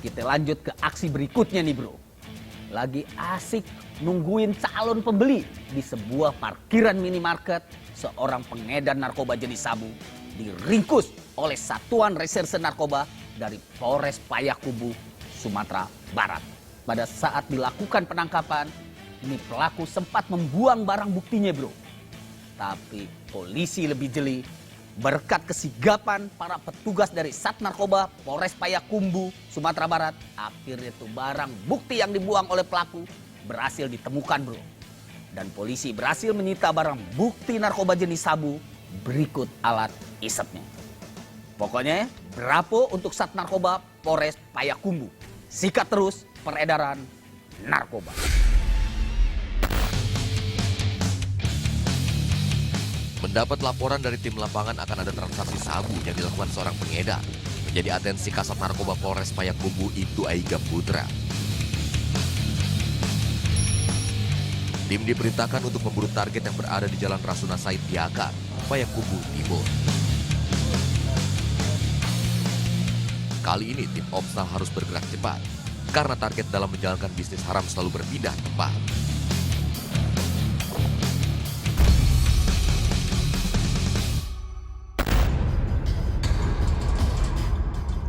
Kita lanjut ke aksi berikutnya nih bro. Lagi asik nungguin calon pembeli di sebuah parkiran minimarket, seorang pengedar narkoba jenis sabu diringkus oleh Satuan Reserse Narkoba dari Polres Payakumbuh, Sumatera Barat. Pada saat dilakukan penangkapan, ini pelaku sempat membuang barang buktinya bro. Tapi polisi lebih jeli. Berkat kesigapan para petugas dari Sat Narkoba Polres Payakumbuh, Sumatera Barat, akhirnya tuh barang bukti yang dibuang oleh pelaku berhasil ditemukan bro. Dan polisi berhasil menyita barang bukti narkoba jenis sabu berikut alat isapnya. Pokoknya bravo untuk Sat Narkoba Polres Payakumbuh. Sikat terus peredaran narkoba. Mendapat laporan dari tim lapangan akan ada transaksi sabu yang dilakukan seorang pengedar. Menjadi atensi Kasat Narkoba Polres Payakumbuh Ibtu Aiga Putra. Tim diperintahkan untuk memburu target yang berada di Jalan Rasuna Said Tiakar, Payakumbuh Timur. Kali ini tim Opsal harus bergerak cepat karena target dalam menjalankan bisnis haram selalu berpindah tempat.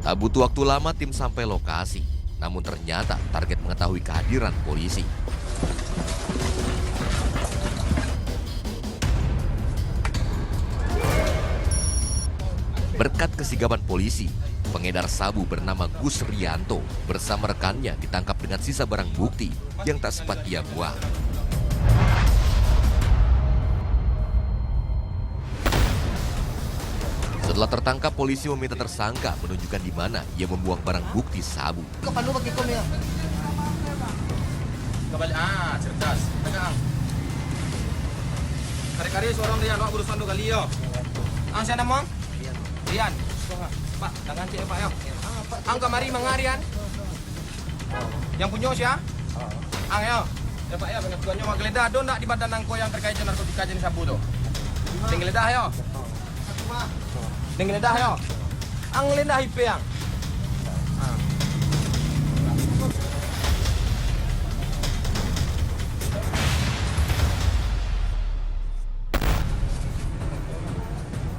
Tak butuh waktu lama tim sampai lokasi, namun ternyata target mengetahui kehadiran polisi. Berkat kesigapan polisi, pengedar sabu bernama Gus Rianto bersama rekannya ditangkap dengan sisa barang bukti yang tak sempat ia buang. Setelah tertangkap, polisi meminta tersangka menunjukkan di mana ia membuang barang bukti sabu. Kepala pakai kom ya. Kembali, cerdas. Pegang. Kari-kari seorang Rian, Pak, urusan 2 kali yo. Siapa nama? Rian. Pak, tangan cek Pak yo. Angka mari mangarian. Yang punya siapa? Yo. Ya Pak ya, pengakuannya mak geledah do ndak di badan angko yang terkait dengan narkotika jenis sabu tuh. Sing geledah yo. Sing geledah yo. Ang geledah IP yang.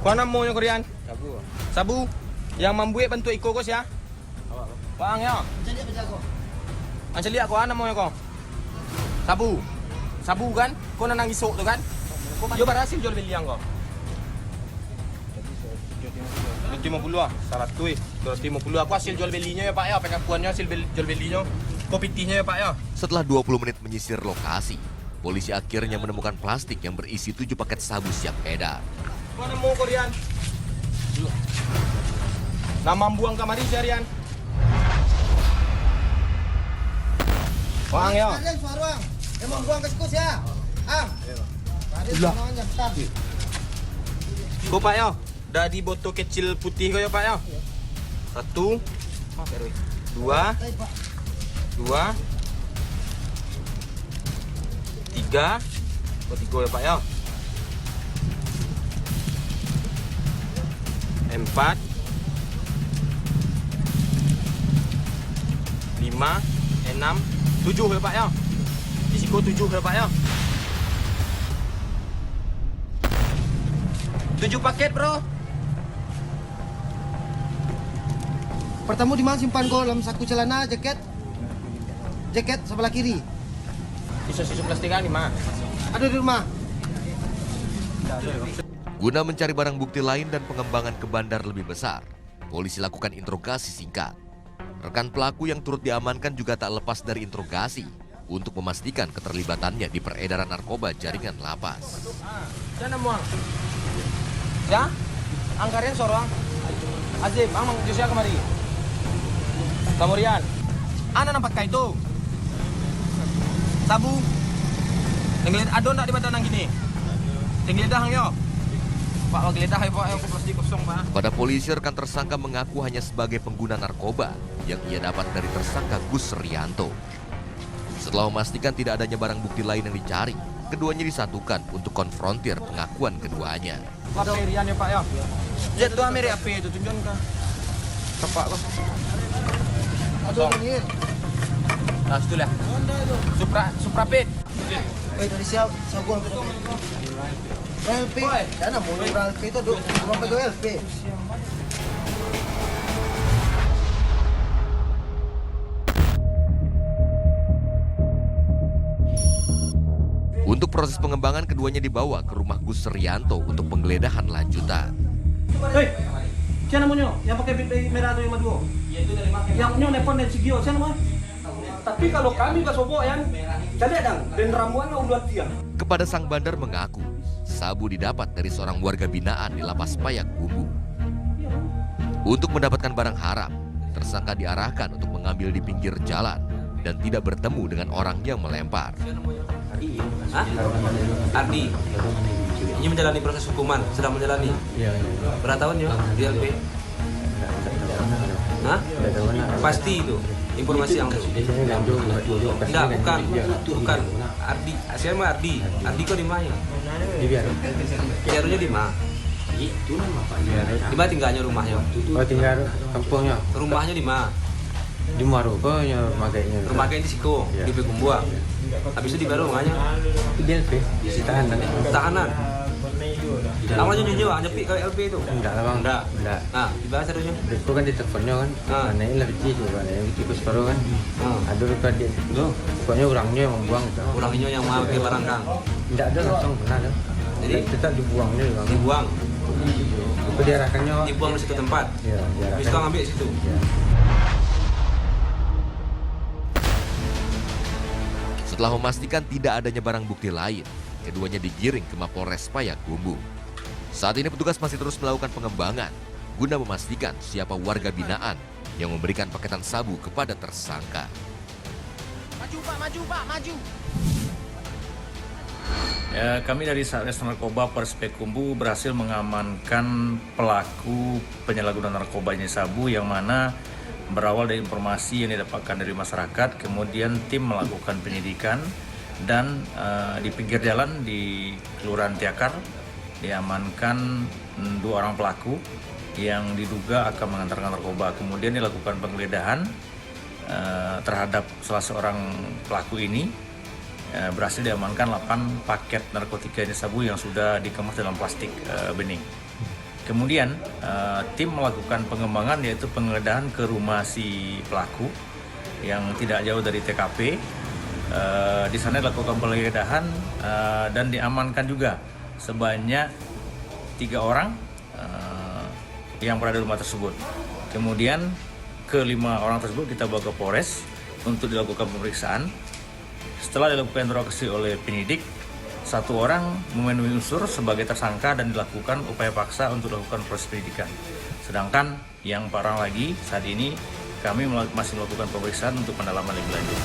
Kuana mo yung Korean? Sabu. Sabu. Yang membuat bentuk iko kos ya? Bang ya. Jadi apa jago? Anjali aku ana mo yung ko. Sabu. Sabu kan? Kau nanang isok tu kan? Yo berhasil jual beli yang kau. 250 ah. 100 250 aku hasil jual belinya ya Pak ya. Pengakuannya hasil jual belinya. Kopitinya ya Pak ya. Setelah 20 menit menyisir lokasi, polisi akhirnya menemukan plastik yang berisi 7 paket sabu siap edar. Mana mau Korean? Nama buang kamari carian. Bang ya. Kalian suarang. Emang buang ke sekus ya. Kalian semuanya tetap. Kau Pak ya. Dah di botol kecil putih kau ya Pak ya. 1 2 2 3 kau 3 ya Pak ya. 4 5 6 7 ya Pak ya. Risiko 7 ya Pak ya. 7 paket bro. Pertama di mana simpan kau dalam saku celana, jaket? Jaket sebelah kiri. Sisa-sisa plastikan di mana? Ada di rumah. Guna mencari barang bukti lain dan pengembangan ke bandar lebih besar, polisi lakukan interogasi singkat. Rekan pelaku yang turut diamankan juga tak lepas dari interogasi untuk memastikan keterlibatannya di peredaran narkoba jaringan lapas. Jangan muang. Ya? Angkarian sorong. Azib, ang Josia kemari. Kamurian. Ana nampak kah itu? Sabu. Tinggal adon tak di badan nang gini. Tinggal dah yo. Pak geledah ya Pak, yang plastik kosong Pak. Pada polisi, rekan tersangka mengaku hanya sebagai pengguna narkoba yang ia dapat dari tersangka Gus Rianto. Setelah memastikan tidak adanya barang bukti lain yang dicari, keduanya disatukan untuk konfrontir pengakuan keduanya. Pak Rian ya Pak ya. Jet tu amir apa itu tunjukkan ke. Pak kok. Aduh, ini. Nah, situ lah. Supra pit. Dari siapa? Sabun. LP. Dana mau LP itu duk. Belum pegang LP. Untuk proses pengembangan, keduanya dibawa ke rumah Gus Rianto untuk penggeledahan lanjutan. Hei, siapa namanya? Yang pakai bit merah itu yang madua? Yang punya nelfon dan Sigio, siapa namanya? Tapi kalau kami ke Sobo yang jadi dang, dan ramuan udah dia. Kepada sang bandar mengaku, sabu didapat dari seorang warga binaan di Lapas Payakumbuh. Untuk mendapatkan barang haram, tersangka diarahkan untuk mengambil di pinggir jalan dan tidak bertemu dengan orang yang melempar. Hah? Ardi. Ini menjalani proses hukuman, sedang menjalani. Berapa tahun ya di LP? Hah? Pasti itu informasi yang enggak, bukan. Ardi, saya mah Ardi. Ardi kok di mana? Di Biaro. Biaronya di mana? Di mana tinggalnya rumahnya? Oh, tinggal kampungnya. Rumahnya di mana? Di Maroko ya makanya. Rumahnya di Siko, di Bekumbuang. Habis itu di Biaro rumahnya? Di LP, di tahanan. Tahanan. Awalnya nyonya nyepi ke LP itu? Enggak lah bang. Enggak. Enggak. Nah, dibahas adunya. Itu kan di teleponnya kan. Mana ini lebih coba yang tikus baru kan. Ada luka dia. Pokoknya orangnya yang membuang itu. Orangnya yang mau ke barang kang. Enggak ada langsung benar kan. Jadi tetap dibuangnya bang. dibuang. Itu diarahkannya. Dibuang di situ tempat. Iya, diarahkan. Habis itu ngambil di situ. Ya. Setelah memastikan tidak adanya barang bukti lain, keduanya digiring ke Mapolres Payakumbuh. Saat ini petugas masih terus melakukan pengembangan guna memastikan siapa warga binaan yang memberikan paketan sabu kepada tersangka. Maju Pak, maju. Ya, kami dari Satres Narkoba Polres Payakumbuh berhasil mengamankan pelaku penyalahgunaan narkoba jenis sabu yang mana berawal dari informasi yang didapatkan dari masyarakat, kemudian tim melakukan penyidikan dan di pinggir jalan di Kelurahan Tiakar diamankan 2 orang pelaku yang diduga akan mengantarkan narkoba. Kemudian dilakukan penggeledahan terhadap salah seorang pelaku ini. Berhasil diamankan 8 paket narkotika jenis sabu yang sudah dikemas dalam plastik bening. Kemudian tim melakukan pengembangan yaitu penggeledahan ke rumah si pelaku yang tidak jauh dari TKP. Di sana dilakukan penggeledahan dan diamankan juga sebanyak 3 orang yang berada di rumah tersebut. Kemudian ke-5 orang tersebut kita bawa ke Polres untuk dilakukan pemeriksaan. Setelah dilakukan interogasi oleh penyidik, 1 orang memenuhi unsur sebagai tersangka dan dilakukan upaya paksa untuk dilakukan proses penyidikan. Sedangkan yang 4 orang lagi saat ini kami masih melakukan pemeriksaan untuk pendalaman lebih lanjut.